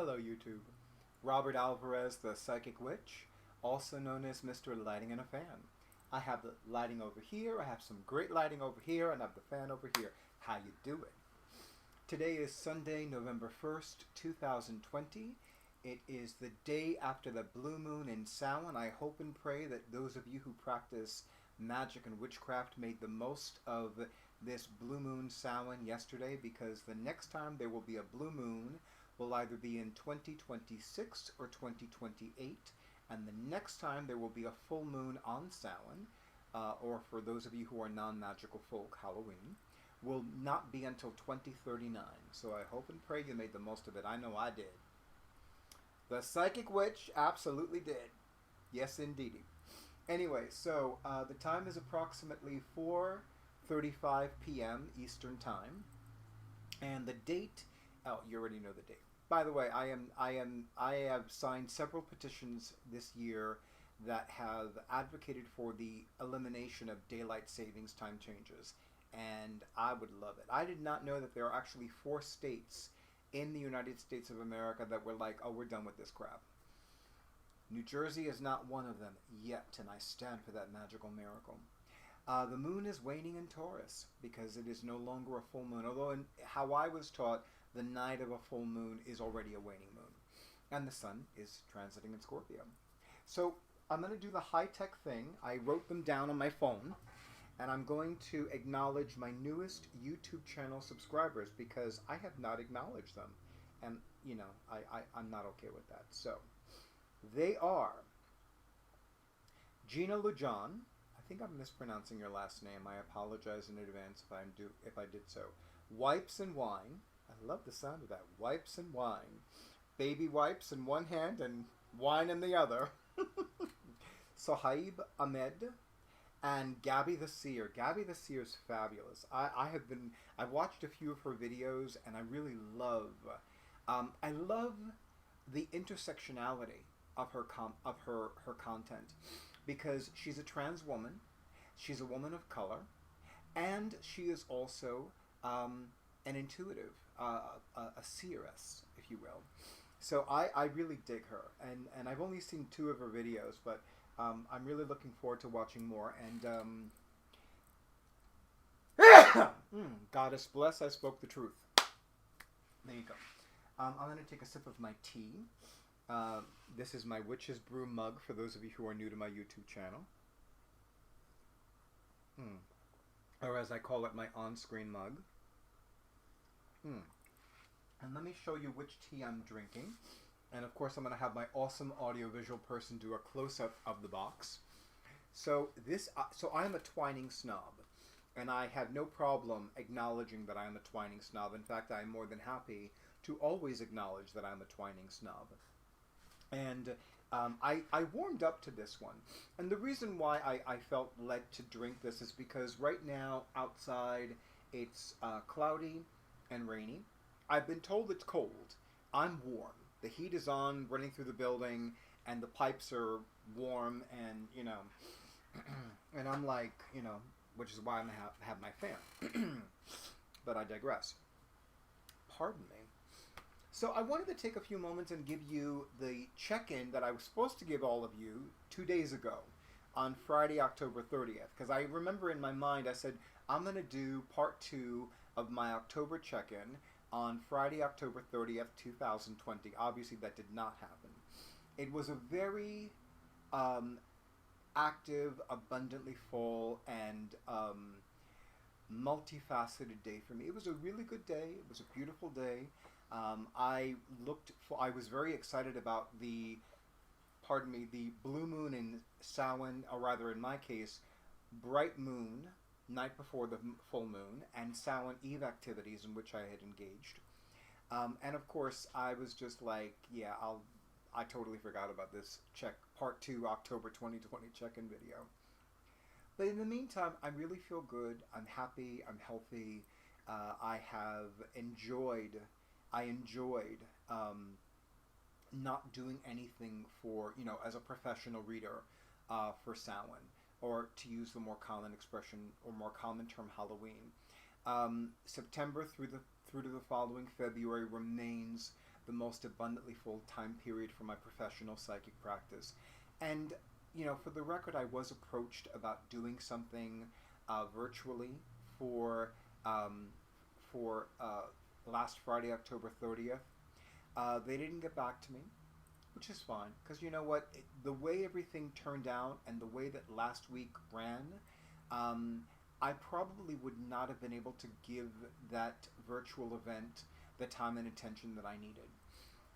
Hello, YouTube. Robert Alvarez, the Psychic Witch, also known as Mr. Lighting in a Fan. I have the lighting over here, I have some great lighting over here, and I have the fan over here. How you doing? Today is Sunday, November 1st, 2020. It is the day after the blue moon in Samhain. I hope and pray that those of you who practice magic and witchcraft made the most of this blue moon Samhain yesterday, because the next time there will be a blue moon will either be in 2026 or 2028, and the next time there will be a full moon on Samhain, or for those of you who are non-magical folk, Halloween, will not be until 2039. So I hope and pray you made the most of it. I know I did. The Psychic Witch absolutely did. Yes, indeedy. Anyway, so the time is approximately 4:35 p.m. Eastern Time, and the date. Oh, you already know the date. By the way, I have signed several petitions this year that have advocated for the elimination of daylight savings time changes, and I would love it. I did not know that there are actually 4 states in the United States of America that were like, oh, we're done with this crap. New Jersey is not one of them yet, and I stand for that magical miracle. The moon is waning in Taurus because it is no longer a full moon, although in how I was taught, the night of a full moon is already a waning moon. And the sun is transiting in Scorpio. So I'm going to do the high-tech thing. I wrote them down on my phone, and I'm going to acknowledge my newest YouTube channel subscribers because I have not acknowledged them. And, you know, I'm not okay with that. So they are Gina Lujan. I think I'm mispronouncing your last name. I apologize in advance if I did so. Wipes and Wine. I love the sound of that. Wipes and Wine. Baby wipes in one hand and wine in the other. Sohaib Ahmed and Gabby the Seer. Gabby the Seer is fabulous. I've watched a few of her videos, and I really love. I love the intersectionality of her content, because she's a trans woman, she's a woman of color, and she is also an intuitive, a seeress, if you will. So I really dig her, and I've only seen 2 of her videos, but I'm really looking forward to watching more. And Goddess bless, I spoke the truth. There you go. I'm going to take a sip of my tea. This is my Witch's Brew mug for those of you who are new to my YouTube channel. Or as I call it, my on-screen mug. And let me show you which tea I'm drinking. And of course I'm going to have my awesome audiovisual person do a close-up of the box. So I am a twining snob. And I have no problem acknowledging that I am a twining snob. In fact, I am more than happy to always acknowledge that I'm a twining snob. And I warmed up to this one. And the reason why I felt led to drink this is because right now outside it's cloudy and rainy. I've been told it's cold. I'm warm. The heat is on, running through the building, and the pipes are warm, and, you know, and I'm like, you know, which is why I have my fan. But I digress. Pardon me. So I wanted to take a few moments and give you the check-in that I was supposed to give all of you 2 days ago on Friday, October 30th. Because I remember in my mind I said, I'm going to do part 2 of my October check-in on Friday, October 30th, 2020. Obviously, that did not happen. It was a very active, abundantly full, and multifaceted day for me. It was a really good day. It was a beautiful day. I was very excited about the blue moon in Samhain, or rather in my case, bright moon, night before the full moon, and Samhain Eve activities in which I had engaged. And of course, I was just like, yeah, I totally forgot about this part 2 October 2020 check-in video. But in the meantime, I really feel good. I'm happy. I'm healthy. I enjoyed not doing anything for, you know, as a professional reader for Samhain, or to use the more common expression or more common term, Halloween. September through to the following February remains the most abundantly full time period for my professional psychic practice. And, for the record, I was approached about doing something virtually for, um, for last Friday, October 30th. They didn't get back to me, which is fine, because you know what? The way everything turned out and the way that last week ran, um, I probably would not have been able to give that virtual event the time and attention that I needed.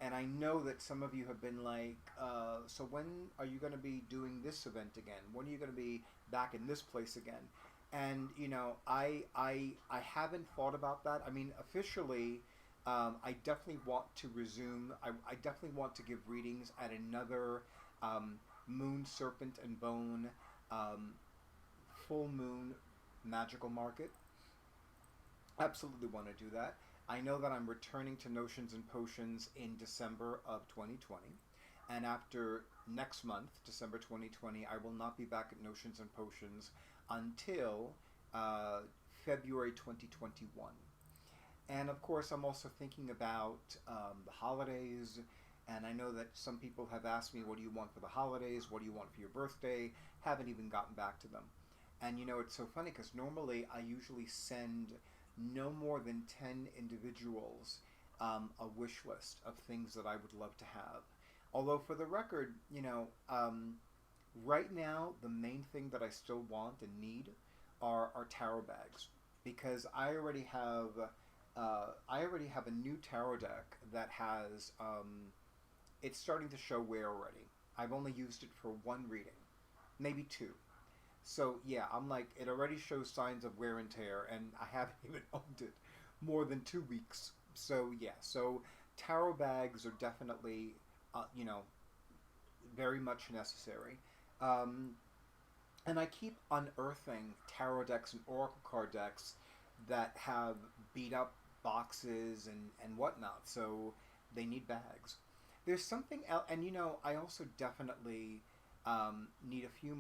And I know that some of you have been like, so when are you going to be doing this event again? When are you going to be back in this place again? And I haven't thought about that. I mean, officially, I definitely want to resume. I definitely want to give readings at another Moon, Serpent, and Bone um, full moon magical market. Absolutely want to do that. I know that I'm returning to Notions and Potions in December of 2020. And after next month, December 2020, I will not be back at Notions and Potions until uh, February 2021. And of course, I'm also thinking about the holidays. And I know that some people have asked me, what do you want for the holidays? What do you want for your birthday? Haven't even gotten back to them. And it's so funny because normally I usually send no more than 10 individuals a wish list of things that I would love to have. Although, for the record, right now, the main thing that I still want and need are tarot bags. Because I already have a new tarot deck that has, it's starting to show wear already. I've only used it for one reading, maybe two. So yeah, I'm like, it already shows signs of wear and tear, and I haven't even owned it more than 2 weeks. So yeah, so tarot bags are definitely, very much necessary. Um, and I keep unearthing tarot decks and oracle card decks that have beat up boxes and whatnot, so they need bags. There's something else, and I also definitely need a few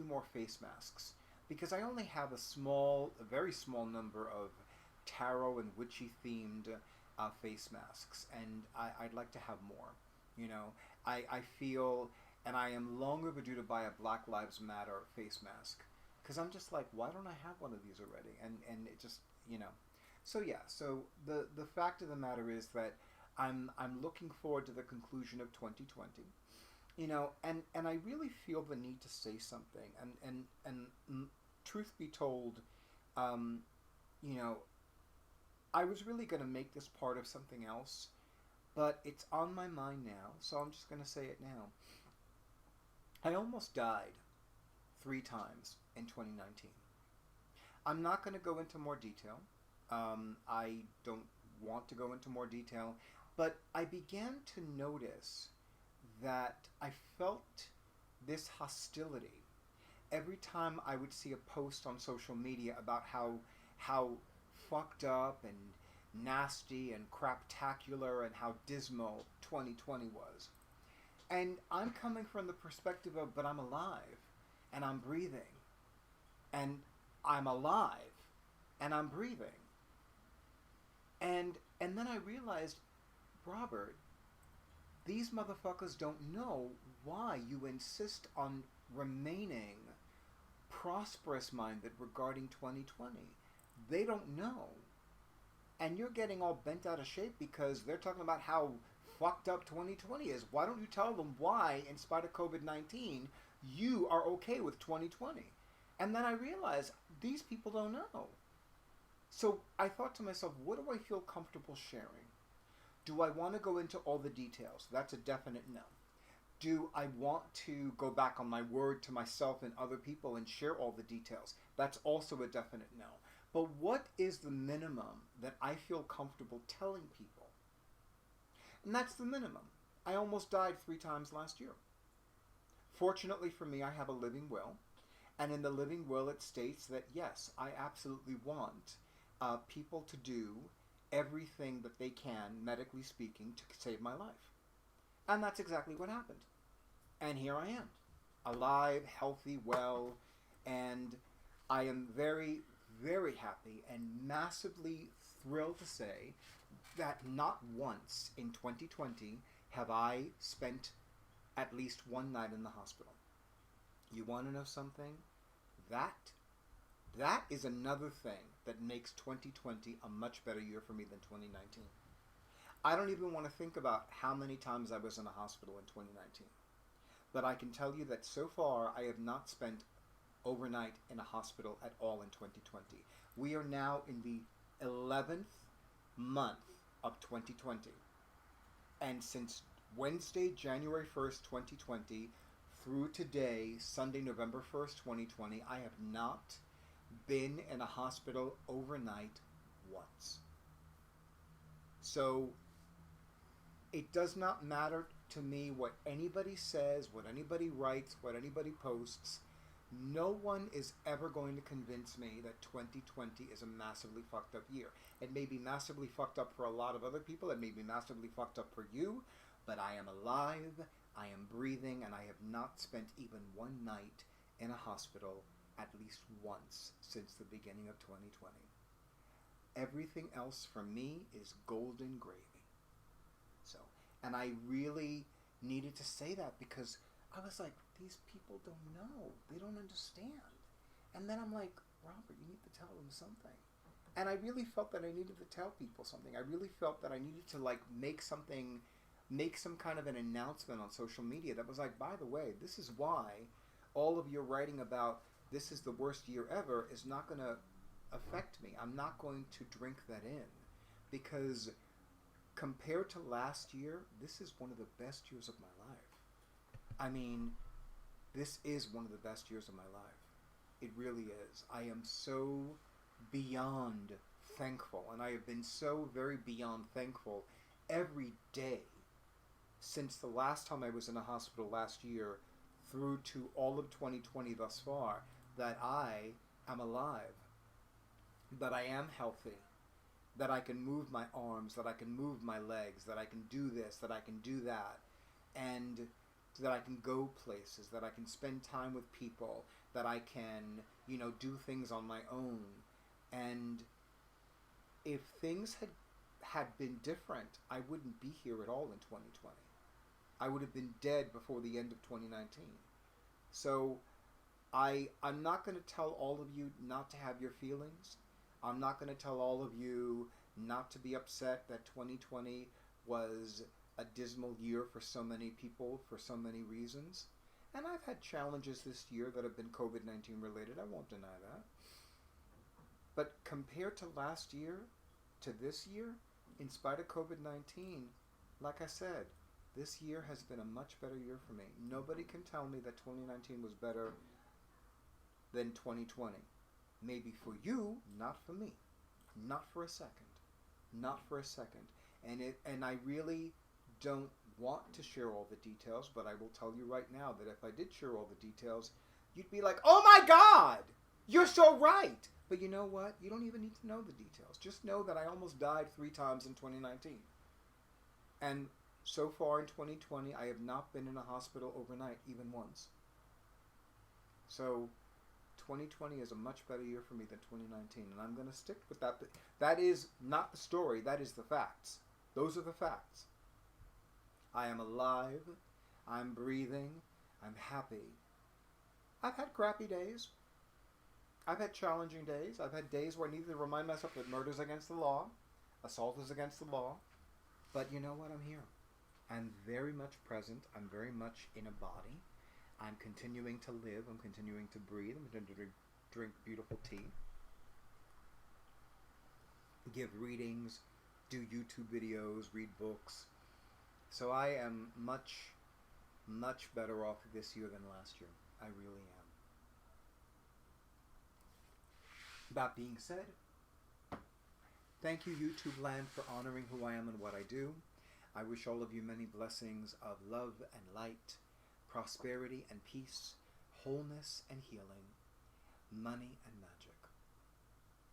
more face masks because I only have a very small number of tarot and witchy themed face masks, and I'd like to have more. I feel, and I am long overdue to buy a Black Lives Matter face mask because I'm just like, why don't I have one of these already? And it just, So yeah, so the fact of the matter is that I'm looking forward to the conclusion of 2020. And I really feel the need to say something. And truth be told, um, you know, I was really going to make this part of something else, but it's on my mind now, so I'm just going to say it now. I almost died 3 times in 2019. I'm not going to go into more detail. I don't want to go into more detail, but I began to notice that I felt this hostility every time I would see a post on social media about how fucked up and nasty and craptacular and how dismal 2020 was. And I'm coming from the perspective of, but I'm alive and I'm breathing and I'm alive and I'm breathing. And then I realized, Robert, these motherfuckers don't know why you insist on remaining prosperous minded regarding 2020. They don't know. And you're getting all bent out of shape because they're talking about how fucked up 2020 is. Why don't you tell them why, in spite of COVID-19, you are okay with 2020? And then I realized these people don't know. So I thought to myself, what do I feel comfortable sharing? Do I want to go into all the details? That's a definite no. Do I want to go back on my word to myself and other people and share all the details? That's also a definite no. But what is the minimum that I feel comfortable telling people? And that's the minimum. I almost died 3 times last year. Fortunately for me, I have a living will. And in the living will, it states that yes, I absolutely want people to do everything that they can, medically speaking, to save my life. And that's exactly what happened. And here I am, alive, healthy, well, and I am very, very happy and massively thrilled to say that not once in 2020 have I spent at least one night in the hospital. You want to know something? That is another thing that makes 2020 a much better year for me than 2019. I don't even want to think about how many times I was in a hospital in 2019. But I can tell you that so far I have not spent overnight in a hospital at all in 2020. We are now in the 11th month of 2020. And since Wednesday, January 1st, 2020, through today, Sunday, November 1st, 2020, I have not been in a hospital overnight once. So it does not matter to me what anybody says, what anybody writes, what anybody posts. No one is ever going to convince me that 2020 is a massively fucked up year. It may be massively fucked up for a lot of other people. It may be massively fucked up for you. But I am alive, I am breathing, and I have not spent even one night in a hospital at least once since the beginning of 2020. Everything else for me is golden gravy. So, and I really needed to say that because I was like, these people don't know. They don't understand. And then I'm like, Robert, you need to tell them something. And I really felt that I needed to tell people something. I really felt that I needed to make some kind of an announcement on social media that was like, by the way, this is why all of your writing about this is the worst year ever is not going to affect me. I'm not going to drink that in because compared to last year, this is one of the best years of my life. I mean, this is one of the best years of my life. It really is. I am so beyond thankful, and I have been so very beyond thankful every day since the last time I was in a hospital last year through to all of 2020 thus far, that I am alive, that I am healthy, that I can move my arms, that I can move my legs, that I can do this, that I can do that, and that I can go places, that I can spend time with people, that I can, do things on my own. And if things had been different, I wouldn't be here at all in 2020. I would have been dead before the end of 2019. So I'm not going to tell all of you not to have your feelings. I'm not going to tell all of you not to be upset that 2020 was a dismal year for so many people for so many reasons. And I've had challenges this year that have been COVID-19 related. I won't deny that. But compared to last year, to this year, in spite of COVID-19, like I said, this year has been a much better year for me. Nobody can tell me that 2019 was better than 2020. Maybe for you, not for me. Not for a second. Not for a second. And I really don't want to share all the details, but I will tell you right now that if I did share all the details, you'd be like, oh my God, you're so right. But you know what? You don't even need to know the details. Just know that I almost died 3 times in 2019. And so far in 2020, I have not been in a hospital overnight, even once. So 2020 is a much better year for me than 2019, and I'm going to stick with that. That is not the story. That is the facts. Those are the facts. I am alive. I'm breathing. I'm happy. I've had crappy days. I've had challenging days. I've had days where I need to remind myself that murder is against the law, assault is against the law. But you know what? I'm here. I'm very much present. I'm very much in a body. I'm continuing to live. I'm continuing to breathe. I'm continuing to drink beautiful tea. Give readings. Do YouTube videos. Read books. So I am much, much better off this year than last year. I really am. That being said, thank you, YouTube land, for honoring who I am and what I do. I wish all of you many blessings of love and light, prosperity and peace, wholeness and healing, money and magic.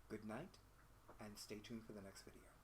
Good night, and stay tuned for the next video.